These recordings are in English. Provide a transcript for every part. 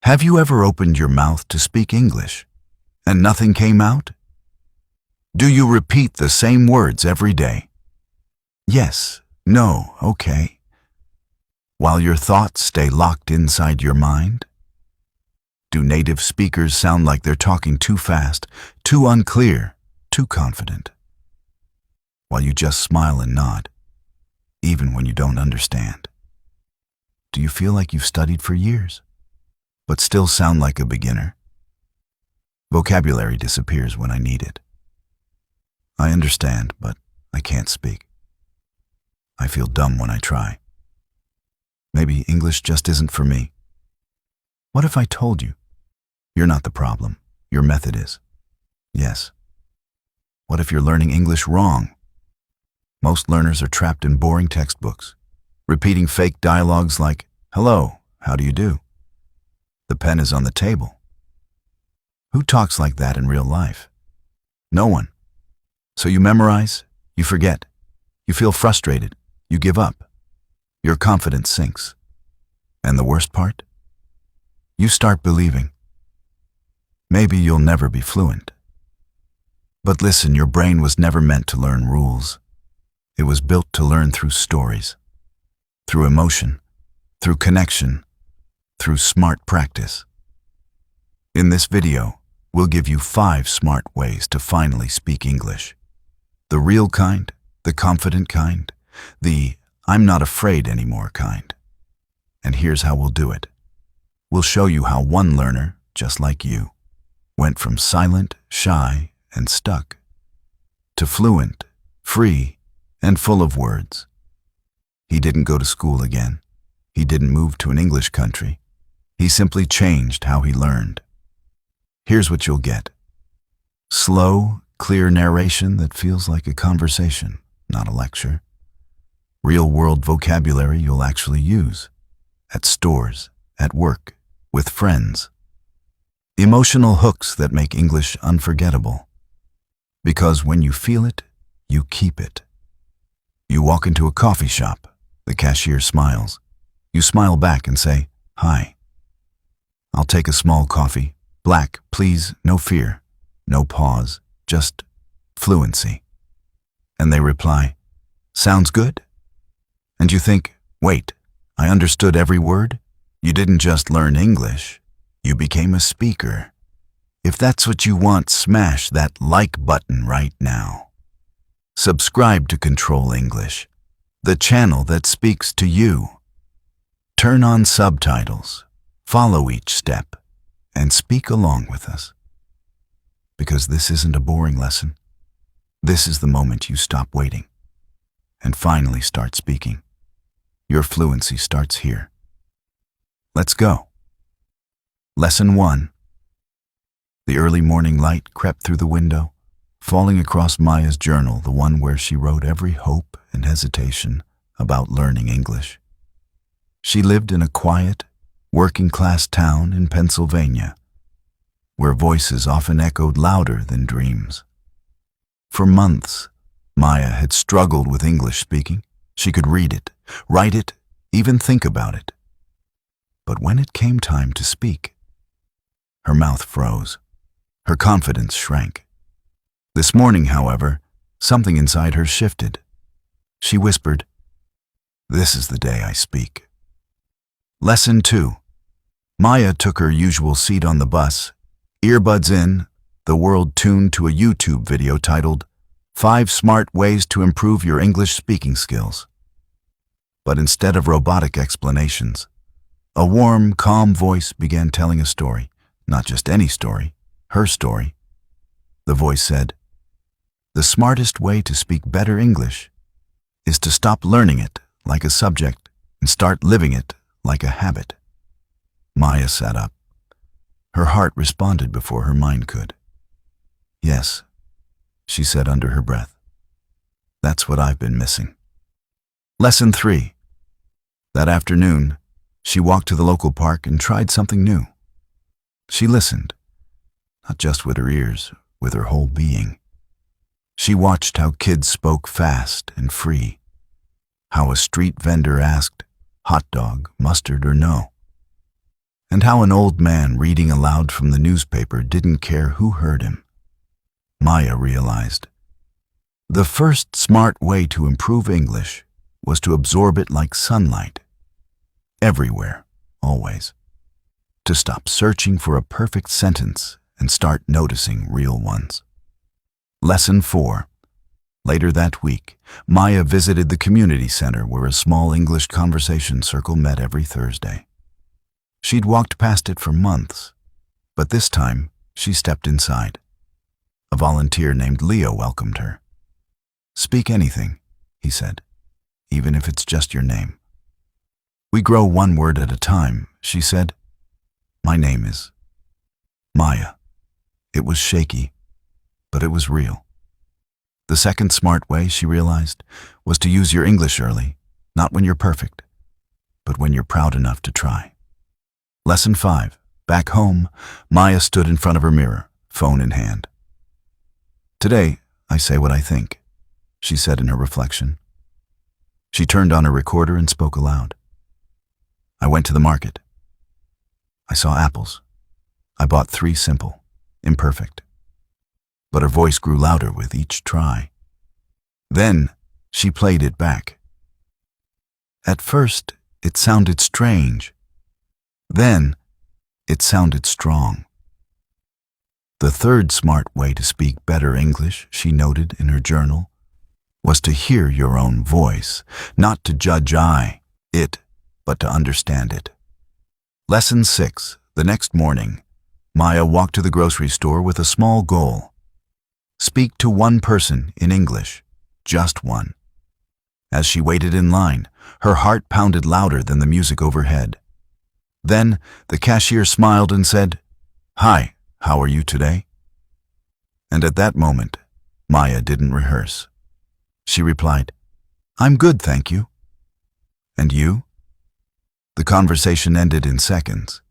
Have you ever opened your mouth to speak English and nothing came out? Do you repeat the same words every day? Yes, no, okay. While your thoughts stay locked inside your mind? Do native speakers sound like they're talking too fast, too unclear, too confident? While you just smile and nod, even when you don't understand? Do you feel like you've studied for years, but still sound like a beginner? Vocabulary disappears when I need it. I understand, but I can't speak. I feel dumb when I try. Maybe English just isn't for me. What if I told you, you're not the problem, your method is? Yes. What if you're learning English wrong? Most learners are trapped in boring textbooks, repeating fake dialogues like, "Hello, how do you do?" The pen is on the table. Who talks like that in real life? No one. So you memorize, you forget, you feel frustrated, you give up. Your confidence sinks. And the worst part? You start believing. Maybe you'll never be fluent. But listen, your brain was never meant to learn rules. It was built to learn through stories, through emotion, through connection, through smart practice. In this video, we'll give you 5 smart ways to finally speak English. The real kind, the confident kind, the "I'm not afraid anymore" kind. And here's how we'll do it. We'll show you how one learner, just like you, went from silent, shy, and stuck to fluent, free, and full of words. He didn't go to school again. He didn't move to an English country. He simply changed how he learned. Here's what you'll get. Slow, clear narration that feels like a conversation, not a lecture. Real-world vocabulary you'll actually use at stores, at work, with friends. Emotional hooks that make English unforgettable. Because when you feel it, you keep it. You walk into a coffee shop, the cashier smiles. You smile back and say, "Hi. I'll take a small coffee. Black, please, no fear, no pause, just fluency." And they reply, "Sounds good?" And you think, wait, I understood every word? You didn't just learn English, you became a speaker. If that's what you want, smash that like button right now. Subscribe to Control English, the channel that speaks to you. Turn on subtitles, follow each step, and speak along with us. Because this isn't a boring lesson. This is the moment you stop waiting and finally start speaking. Your fluency starts here. Let's go. Lesson 1. The early morning light crept through the window, falling across Maya's journal, the one where she wrote every hope and hesitation about learning English. She lived in a quiet, working-class town in Pennsylvania, where voices often echoed louder than dreams. For months, Maya had struggled with English speaking. She could read it, write it, even think about it. But when it came time to speak, her mouth froze. Her confidence shrank. This morning, however, something inside her shifted. She whispered, "This is the day I speak." Lesson 2. Maya took her usual seat on the bus, earbuds in, the world tuned to a YouTube video titled 5 Smart Ways to Improve Your English Speaking Skills. But instead of robotic explanations, a warm, calm voice began telling a story, not just any story, her story. The voice said, "The smartest way to speak better English is to stop learning it like a subject and start living it like a habit." Maya sat up. Her heart responded before her mind could. "Yes," she said under her breath. "That's what I've been missing." Lesson 3. That afternoon, she walked to the local park and tried something new. She listened, not just with her ears, with her whole being. She watched how kids spoke fast and free, how a street vendor asked, "Hot dog, mustard, or no?" and how an old man reading aloud from the newspaper didn't care who heard him. Maya realized the first smart way to improve English was to absorb it like sunlight. Everywhere, always. To stop searching for a perfect sentence and start noticing real ones. Lesson 4. Later that week, Maya visited the community center where a small English conversation circle met every Thursday. She'd walked past it for months, but this time she stepped inside. A volunteer named Leo welcomed her. "Speak anything," he said, "even if it's just your name." "We grow one word at a time," she said. "My name is Maya." It was shaky, but it was real. The second smart way, she realized, was to use your English early, not when you're perfect, but when you're proud enough to try. Lesson 5. Back home, Maya stood in front of her mirror, phone in hand. "Today, I say what I think," she said in her reflection. She turned on her recorder and spoke aloud. "I went to the market. I saw apples. I bought 3 simple, imperfect." But her voice grew louder with each try. Then she played it back. At first, it sounded strange. Then, it sounded strong. The third smart way to speak better English, she noted in her journal, was to hear your own voice, not to judge it, but to understand it. Lesson 6. The next morning, Maya walked to the grocery store with a small goal. Speak to one person in English, just one. As she waited in line, her heart pounded louder than the music overhead. Then the cashier smiled and said, "Hi, how are you today?" And at that moment, Maya didn't rehearse. She replied, "I'm good, thank you." "And you?" The conversation ended in seconds,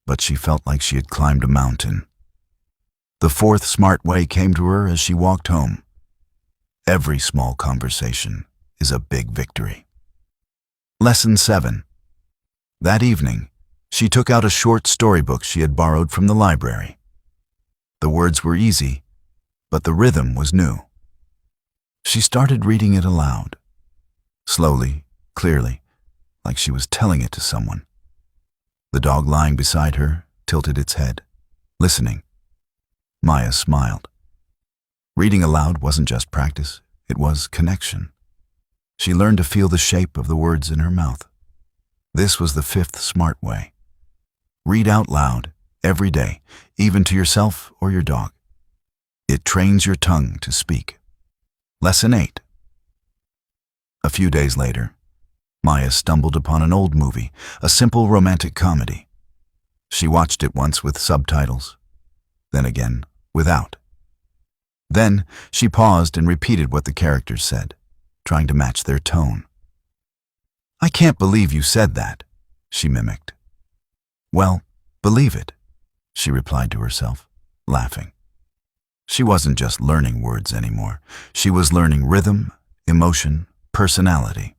but she felt like she had climbed a mountain. The fourth smart way came to her as she walked home. Every small conversation is a big victory. Lesson 7. That evening, she took out a short storybook she had borrowed from the library. The words were easy, but the rhythm was new. She started reading it aloud, slowly, clearly, like she was telling it to someone. The dog lying beside her tilted its head, listening. Maya smiled. Reading aloud wasn't just practice, it was connection. She learned to feel the shape of the words in her mouth. This was the 5th smart way. Read out loud, every day, even to yourself or your dog. It trains your tongue to speak. Lesson 8. A few days later, Maya stumbled upon an old movie, a simple romantic comedy. She watched it once with subtitles, then again without. Then she paused and repeated what the characters said, trying to match their tone. "I can't believe you said that," she mimicked. "Well, believe it," she replied to herself, laughing. She wasn't just learning words anymore. She was learning rhythm, emotion, personality.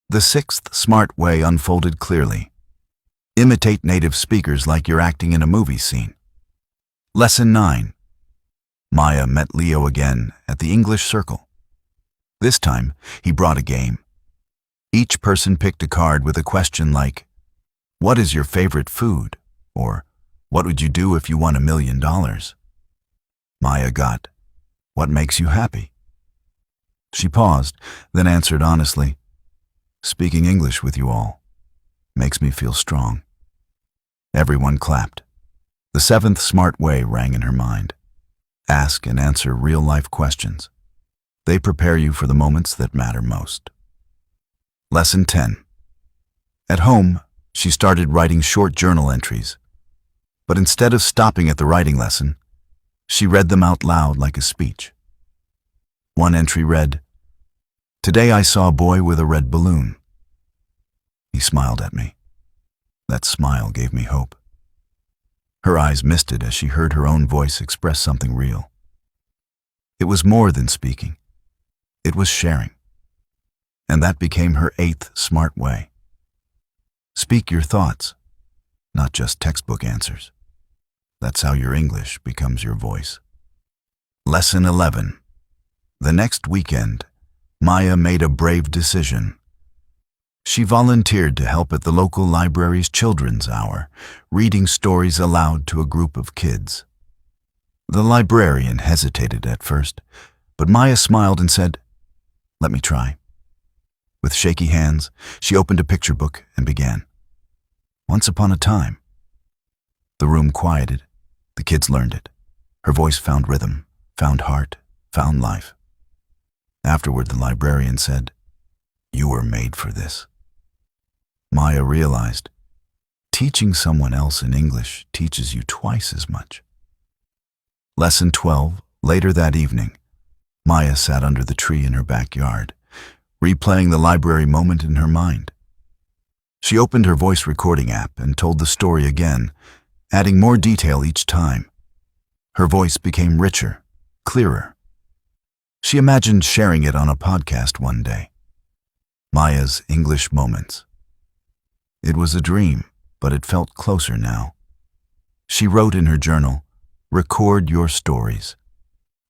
The 6th smart way unfolded clearly. Imitate native speakers like you're acting in a movie scene. Lesson 9. Maya met Leo again at the English Circle. This time, he brought a game. Each person picked a card with a question like, "What is your favorite food?" or "What would you do if you won $1 million?" Maya got, "What makes you happy?" She paused, then answered honestly, "Speaking English with you all makes me feel strong." Everyone clapped. The 7th smart way rang in her mind. Ask and answer real-life questions. They prepare you for the moments that matter most. Lesson 10. At home, she started writing short journal entries. But instead of stopping at the writing lesson, she read them out loud like a speech. One entry read, "Today I saw a boy with a red balloon. He smiled at me. That smile gave me hope." Her eyes misted as she heard her own voice express something real. It was more than speaking. It was sharing. And that became her 8th smart way. Speak your thoughts. not just textbook answers. That's how your English becomes your voice. Lesson 11. The next weekend, Maya made a brave decision. She volunteered to help at the local library's Children's Hour, reading stories aloud to a group of kids. The librarian hesitated at first, but Maya smiled and said, "Let me try." With shaky hands, she opened a picture book and began. Once upon a time. The room quieted. The kids learned it. Her voice found rhythm, found heart, found life. Afterward, the librarian said, "You were made for this." Maya realized, teaching someone else in English teaches you twice as much. Lesson 12. Later that evening, Maya sat under the tree in her backyard, replaying the library moment in her mind. She opened her voice recording app and told the story again, adding more detail each time. Her voice became richer, clearer. She imagined sharing it on a podcast one day. Maya's English Moments. It was a dream, but it felt closer now. She wrote in her journal, "Record your stories.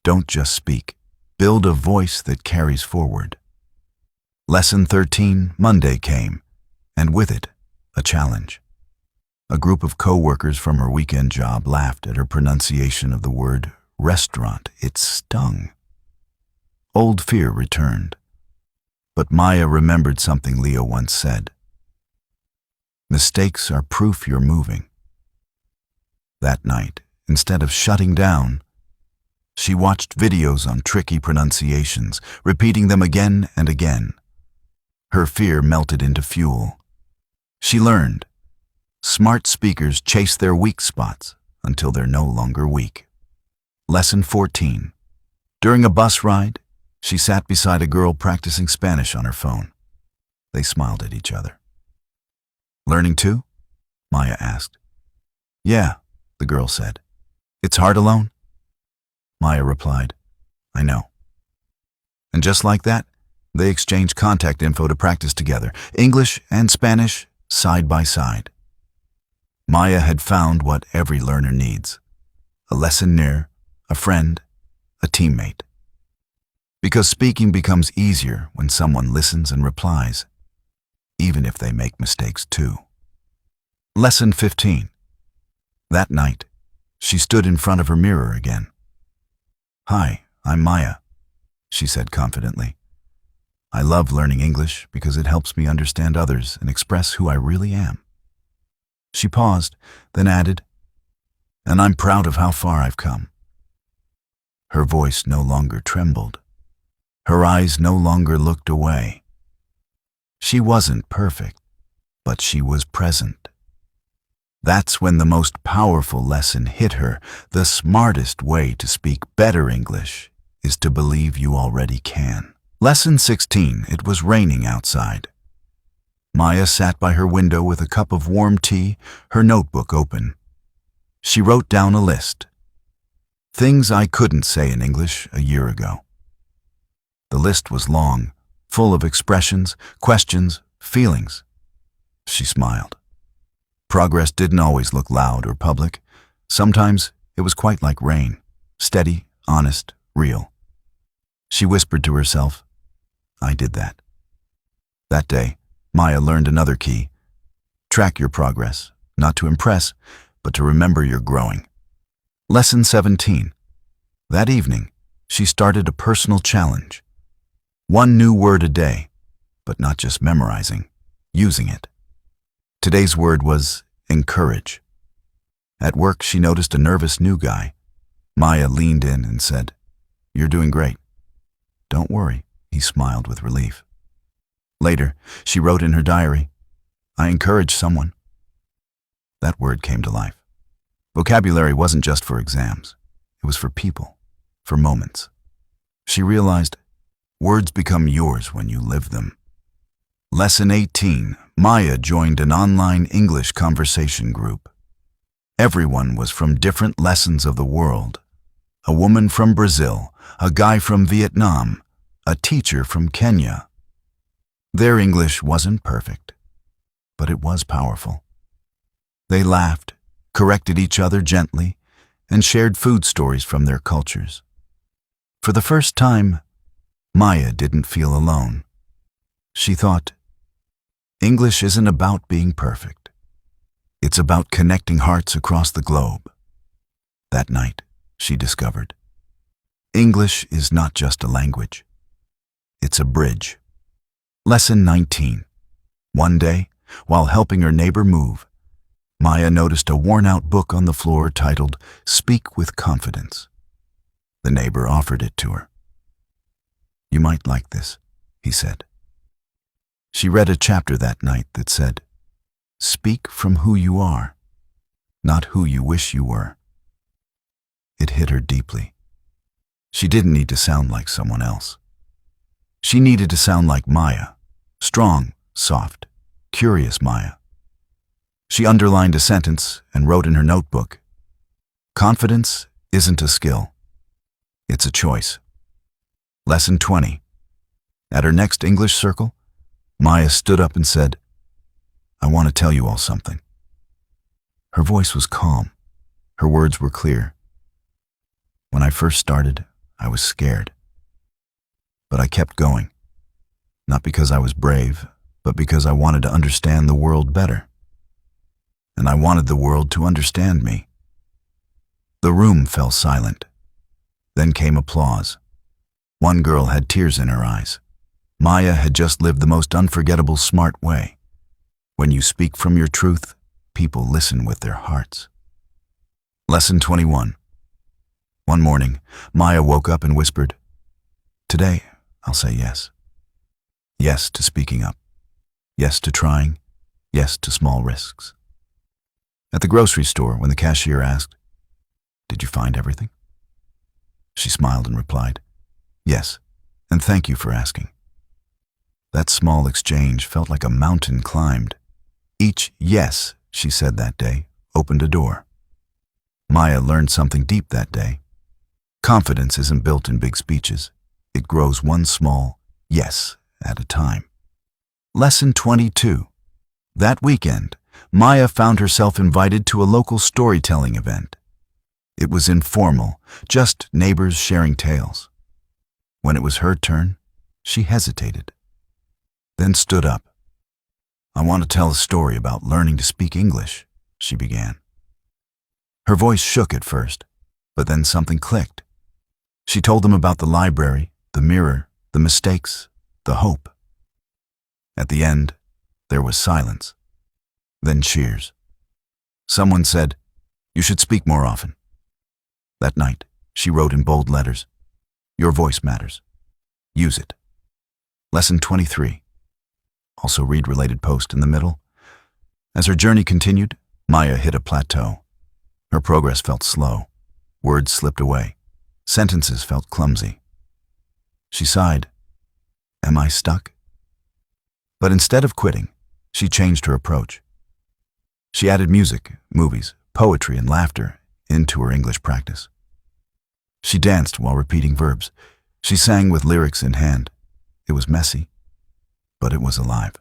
Don't just speak. Build a voice that carries forward." Lesson 13, Monday came, and with it, a challenge. A group of co-workers from her weekend job laughed at her pronunciation of the word restaurant. It stung. Old fear returned. But Maya remembered something Leo once said. Mistakes are proof you're moving. That night, instead of shutting down, she watched videos on tricky pronunciations, repeating them again and again. Her fear melted into fuel. She learned. Smart speakers chase their weak spots until they're no longer weak. Lesson 14. During a bus ride, she sat beside a girl practicing Spanish on her phone. They smiled at each other. "Learning too?" Maya asked. "Yeah," the girl said. "It's hard alone?" Maya replied, "I know." And just like that, they exchanged contact info to practice together, English and Spanish side by side. Maya had found what every learner needs: a lessoneer, a friend, a teammate. Because speaking becomes easier when someone listens and replies, even if they make mistakes too. Lesson 15. That night, she stood in front of her mirror again. "Hi, I'm Maya," she said confidently. "I love learning English because it helps me understand others and express who I really am." She paused, then added, "And I'm proud of how far I've come." Her voice no longer trembled. Her eyes no longer looked away. She wasn't perfect, but she was present. That's when the most powerful lesson hit her. The smartest way to speak better English is to believe you already can. Lesson 16. It was raining outside. Maya sat by her window with a cup of warm tea, her notebook open. She wrote down a list. Things I couldn't say in English a year ago. The list was long, full of expressions, questions, feelings. She smiled. Progress didn't always look loud or public. Sometimes it was quite like rain, steady, honest, real. She whispered to herself, "I did that." That day, Maya learned another key. Track your progress, not to impress, but to remember you're growing. Lesson 17. That evening, she started a personal challenge. One new word a day, but not just memorizing, using it. Today's word was encourage. At work, she noticed a nervous new guy. Maya leaned in and said, "You're doing great." "Don't worry," he smiled with relief. Later, she wrote in her diary, "I encouraged someone." That word came to life. Vocabulary wasn't just for exams. It was for people, for moments. She realized words become yours when you live them. Lesson 18. Maya joined an online English conversation group. Everyone was from different lessons of the world. A woman from Brazil, a guy from Vietnam, a teacher from Kenya. Their English wasn't perfect, but it was powerful. They laughed, corrected each other gently, and shared food stories from their cultures. For the first time, Maya didn't feel alone. She thought, English isn't about being perfect. It's about connecting hearts across the globe. That night, she discovered, English is not just a language. It's a bridge. Lesson 19. One day, while helping her neighbor move, Maya noticed a worn-out book on the floor titled Speak with Confidence. The neighbor offered it to her. You might like this, he said. She read a chapter that night that said, Speak from who you are, not who you wish you were. It hit her deeply. She didn't need to sound like someone else. She needed to sound like Maya, strong, soft, curious Maya. She underlined a sentence and wrote in her notebook, Confidence isn't a skill. It's a choice. Lesson 20. At her next English circle, Maya stood up and said, I want to tell you all something. Her voice was calm. Her words were clear. When I first started, I was scared. But I kept going. Not because I was brave, but because I wanted to understand the world better. And I wanted the world to understand me. The room fell silent. Then came applause. One girl had tears in her eyes. Maya had just lived the most unforgettable smart way. When you speak from your truth, people listen with their hearts. Lesson 21. One morning, Maya woke up and whispered, Today, I'll say yes. Yes to speaking up. Yes to trying. Yes to small risks. At the grocery store, when the cashier asked, Did you find everything? She smiled and replied, Yes, and thank you for asking. That small exchange felt like a mountain climbed. Each yes she said that day opened a door. Maya learned something deep that day. Confidence isn't built in big speeches. It grows one small yes at a time. Lesson 22. That weekend, Maya found herself invited to a local storytelling event. It was informal, just neighbors sharing tales. When it was her turn, she hesitated, then stood up. I want to tell a story about learning to speak English, she began. Her voice shook at first, but then something clicked. She told them about the library, the mirror, the mistakes, the hope. At the end, there was silence. Then cheers. Someone said, You should speak more often. That night, she wrote in bold letters, Your voice matters. Use it. Lesson 23. Also read related post in the middle. As her journey continued, Maya hit a plateau. Her progress felt slow. Words slipped away. Sentences felt clumsy. She sighed. Am I stuck? But instead of quitting, she changed her approach. She added music, movies, poetry, and laughter into her English practice. She danced while repeating verbs. She sang with lyrics in hand. It was messy, but it was alive.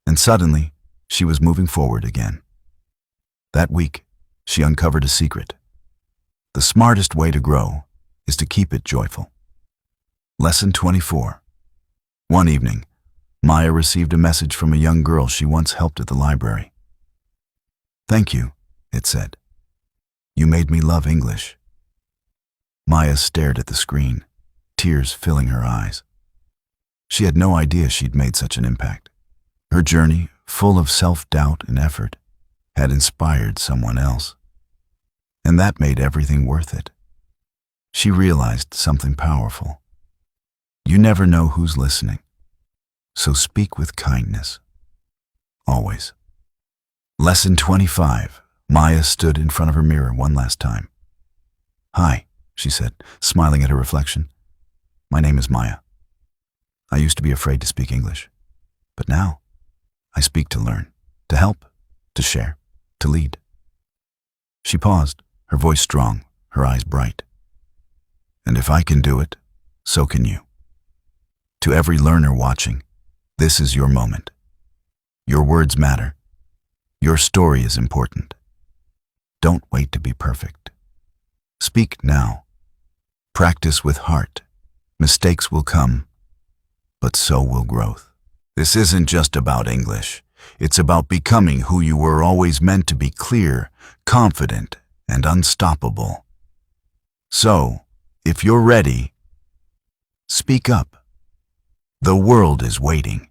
And suddenly, she was moving forward again. That week, she uncovered a secret. The smartest way to grow is to keep it joyful. Lesson 24. One evening, Maya received a message from a young girl she once helped at the library. Thank you, it said. You made me love English. Maya stared at the screen, tears filling her eyes. She had no idea she'd made such an impact. Her journey, full of self-doubt and effort, had inspired someone else. And that made everything worth it. She realized something powerful. You never know who's listening, so speak with kindness. Always. Lesson 25. Maya stood in front of her mirror one last time. Hi, she said, smiling at her reflection. My name is Maya. I used to be afraid to speak English, but now I speak to learn, to help, to share, to lead. She paused, her voice strong, her eyes bright. And if I can do it, so can you. To every learner watching, this is your moment. Your words matter. Your story is important. Don't wait to be perfect. Speak now. Practice with heart. Mistakes will come, but so will growth. This isn't just about English. It's about becoming who you were always meant to be: clear, confident, and unstoppable. So, if you're ready, speak up. The world is waiting.